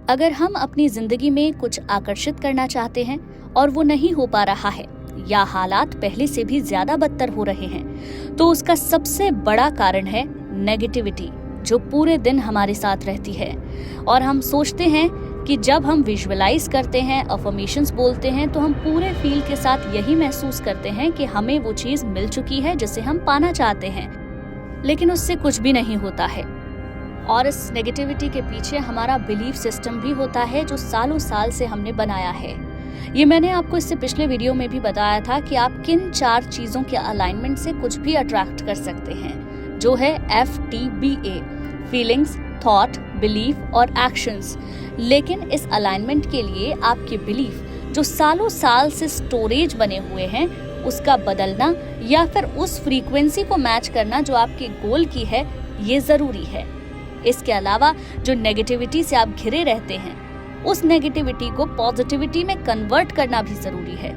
अगर हम अपनी जिंदगी में कुछ आकर्षित करना चाहते हैं और वो नहीं हो पा रहा है या हालात पहले से भी ज्यादा बदतर हो रहे हैं, तो उसका सबसे बड़ा कारण है नेगेटिविटी, जो पूरे दिन हमारे साथ रहती है। और हम सोचते हैं कि जब हम विजुअलाइज करते हैं, अफर्मेशंस बोलते हैं, तो हम पूरे फील के साथ यही महसूस करते हैं कि हमें वो चीज मिल चुकी है जिसे हम पाना चाहते हैं, लेकिन उससे कुछ भी नहीं होता है। और इस नेगेटिविटी के पीछे हमारा बिलीफ सिस्टम भी होता है, जो सालों साल से हमने बनाया है। ये मैंने आपको इससे पिछले वीडियो में भी बताया था कि आप किन 4 चीजों के अलाइनमेंट से कुछ भी अट्रैक्ट कर सकते हैं, जो है FTBA, फीलिंग्स, थॉट, बिलीफ और एक्शंस। लेकिन इस अलाइनमेंट के लिए आपके बिलीफ, जो सालों साल से स्टोरेज बने हुए हैं, उसका बदलना या फिर उस फ्रीक्वेंसी को मैच करना जो आपके गोल की है, ये जरूरी है। इसके अलावा जो नेगेटिविटी से आप घिरे रहते हैं, उस नेगेटिविटी को पॉजिटिविटी में कन्वर्ट करना भी जरूरी है।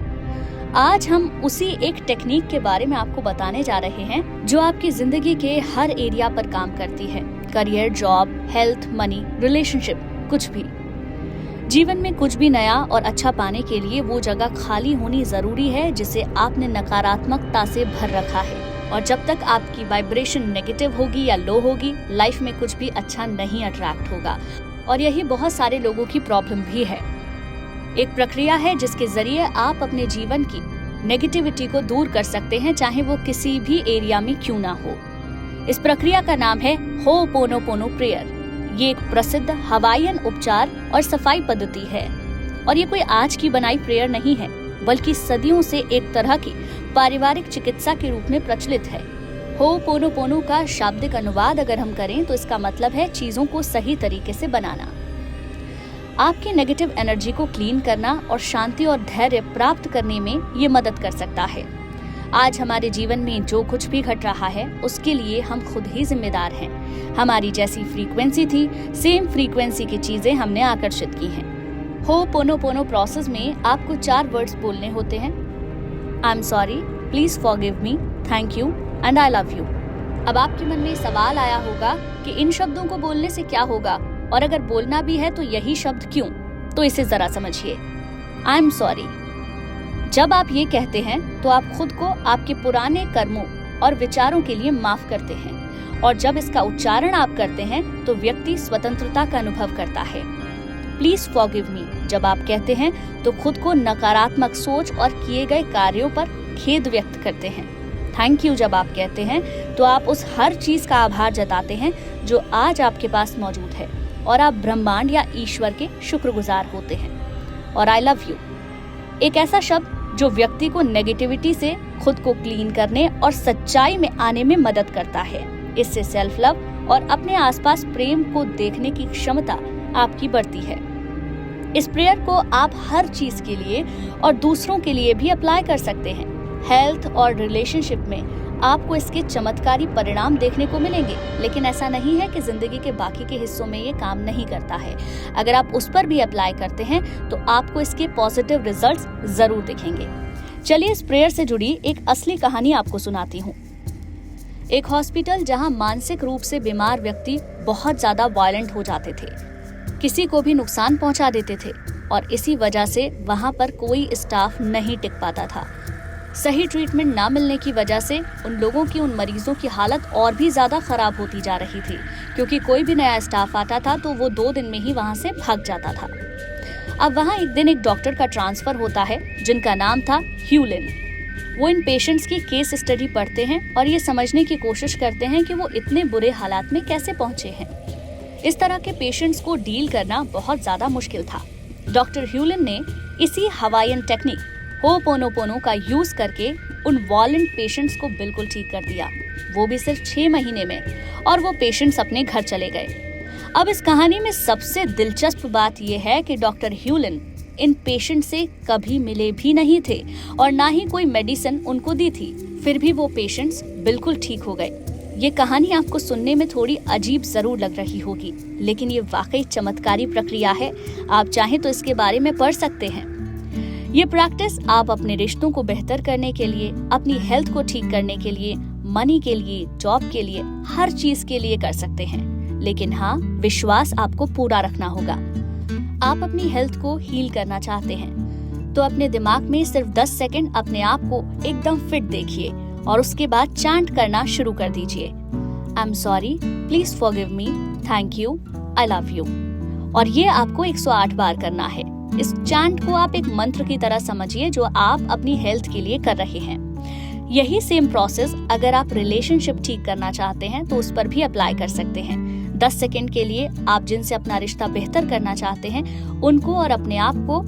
आज हम उसी एक टेक्निक के बारे में आपको बताने जा रहे हैं, जो आपकी जिंदगी के हर एरिया पर काम करती है। Career, job, health, money, relationship, कुछ भी। जीवन में कुछ भी नया और अच्छा पाने के लिए वो जगह खाली होनी जरूरी है जिसे आपने नकारात्मकता से भर रखा है। और जब तक आपकी वाइब्रेशन नेगेटिव होगी या लो होगी, लाइफ में कुछ भी अच्छा नहीं अट्रैक्ट होगा। और यही बहुत सारे लोगों की प्रॉब्लम भी है। एक प्रक्रिया है जिसके जरिए आप अपने जीवन की नेगेटिविटी को दूर कर सकते हैं, चाहे वो किसी भी एरिया में क्यों ना हो। इस प्रक्रिया का नाम है हो'ओपोनोपोनो प्रेयर। ये एक प्रसिद्ध हवाईयन उपचार और सफाई पद्धति है। और ये कोई आज की बनाई प्रेयर नहीं है, बल्कि सदियों से एक तरह की पारिवारिक चिकित्सा के रूप में प्रचलित है। हो'ओपोनोपोनो का शाब्दिक अनुवाद अगर हम करें तो इसका मतलब है चीजों को सही तरीके से बनाना। आपकी नेगेटिव एनर्जी को क्लीन करना और शांति और धैर्य प्राप्त करने में ये मदद कर सकता है। आज हमारे जीवन में जो कुछ भी घट रहा है, उसके लिए हम खुद ही जिम्मेदार हैं। हमारी जैसी फ्रीक्वेंसी थी, सेम फ्रीक्वेंसी की चीजें हमने आकर्षित की हैं। हो'ओपोनोपोनो प्रोसेस में आपको 4 वर्ड्स बोलने होते हैं। I am sorry, please forgive me, thank you and I love you. अब आपके मन में सवाल आया होगा कि इन शब्दों को बोलने से क्या होगा, और अगर बोलना भी है तो यही शब्द क्यों? तो इसे जरा समझिए। आई एम सॉरी, जब आप ये कहते हैं तो आप खुद को आपके पुराने कर्मों और विचारों के लिए माफ करते हैं। और जब इसका उच्चारण आप करते हैं तो व्यक्ति स्वतंत्रता का अनुभव करता है। प्लीज फॉरगिव मी जब आप कहते हैं तो खुद को नकारात्मक सोच और किए गए कार्यों पर खेद व्यक्त करते हैं। थैंक यू जब आप कहते हैं तो आप उस हर चीज का आभार जताते हैं जो आज आपके पास मौजूद है, और आप ब्रह्मांड या ईश्वर के शुक्रगुजार होते हैं। और आई लव यू, एक ऐसा शब्द जो व्यक्ति को नेगेटिविटी से खुद को क्लीन करने और सच्चाई में आने में मदद करता है। इससे सेल्फ लव और अपने आसपास प्रेम को देखने की क्षमता आपकी बढ़ती है। इस प्रेयर को आप हर चीज के लिए और दूसरों के लिए भी अप्लाई कर सकते हैं। हेल्थ और रिलेशनशिप में आपको इसके चमत्कारी परिणाम देखने को मिलेंगे, लेकिन ऐसा नहीं है कि जिंदगी के बाकी के हिस्सों में ये काम नहीं करता है। अगर आप उस पर भी अप्लाई करते हैं तो आपको इसके पॉजिटिव रिजल्ट्स जरूर दिखेंगे। चलिए इस प्रेयर से जुड़ी एक असली कहानी आपको सुनाती हूँ। एक हॉस्पिटल जहाँ मानसिक रूप से बीमार व्यक्ति बहुत ज्यादा वायलेंट हो जाते थे, किसी को भी नुकसान पहुंचा देते थे, और इसी वजह से वहां पर कोई स्टाफ नहीं टिक पाता था। सही ट्रीटमेंट ना मिलने की वजह से उन लोगों की, उन मरीजों की हालत और भी ज्यादा खराब होती जा रही थी, क्योंकि कोई भी नया स्टाफ आता था तो वो 2 दिन में ही वहां से भाग जाता था। अब वहां एक दिन एक डॉक्टर का ट्रांसफर होता है जिनका नाम था ह्यूलिन। वो इन पेशेंट्स की केस स्टडी पढ़ते हैं और ये समझने की कोशिश करते हैं कि वो इतने बुरे हालात में कैसे पहुंचे हैं। इस तरह के पेशेंट्स को डील करना बहुत ज्यादा मुश्किल था। डॉक्टर ह्यूलिन ने इसी हवाईयन टेक्निक हो'ओपोनोपोनो का यूज करके उन वायलेंट पेशेंट्स को बिल्कुल ठीक कर दिया, वो भी सिर्फ 6 महीने में, और वो पेशेंट्स अपने घर चले गए। अब इस कहानी में सबसे दिलचस्प बात यह है कि डॉक्टर ह्यूलिन इन पेशेंट से कभी मिले भी नहीं थे और ना ही कोई मेडिसिन उनको दी थी, फिर भी वो पेशेंट्स बिल्कुल ठीक हो गए। ये कहानी आपको सुनने में थोड़ी अजीब जरूर लग रही होगी, लेकिन ये वाकई चमत्कारी प्रक्रिया है। आप चाहें तो इसके बारे में पढ़ सकते हैं। ये प्रैक्टिस आप अपने रिश्तों को बेहतर करने के लिए, अपनी हेल्थ को ठीक करने के लिए, मनी के लिए, जॉब के लिए, हर चीज के लिए कर सकते हैं। लेकिन हाँ, विश्वास आपको पूरा रखना होगा। आप अपनी हेल्थ को हील करना चाहते हैं तो अपने दिमाग में सिर्फ 10 सेकंड अपने आप को एकदम फिट देखिए और उसके बाद चैंट करना शुरू कर दीजिए। I am sorry, please forgive me, thank you, I love you. और ये आपको 108 बार करना है। इस चैंट को आप एक मंत्र की तरह समझिए जो आप अपनी हेल्थ के लिए कर रहे हैं। यही सेम प्रोसेस अगर आप रिलेशनशिप ठीक करना चाहते हैं तो उस पर भी अप्लाई कर सकते हैं। 10 सेकंड के लिए आप जिनसे अपना रिश्ता बेहतर करना चाहते हैं उनको और अपने आप को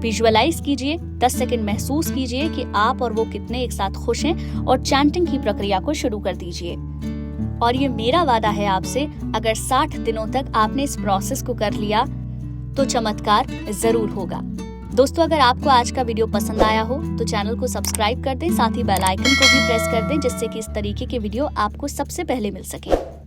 विजुअलाइज कीजिए। 10 सेकंड महसूस कीजिए कि आप और वो कितने एक साथ खुश हैं और चैंटिंग की प्रक्रिया को शुरू कर दीजिए। और ये मेरा वादा है आपसे, अगर 60 दिनों तक आपने इस प्रोसेस को कर लिया तो चमत्कार जरूर होगा। दोस्तों, अगर आपको आज का वीडियो पसंद आया हो तो चैनल को सब्सक्राइब कर दें, साथ ही बेल आइकन को भी प्रेस कर दें जिससे कि इस तरीके के वीडियो आपको सबसे पहले मिल सके।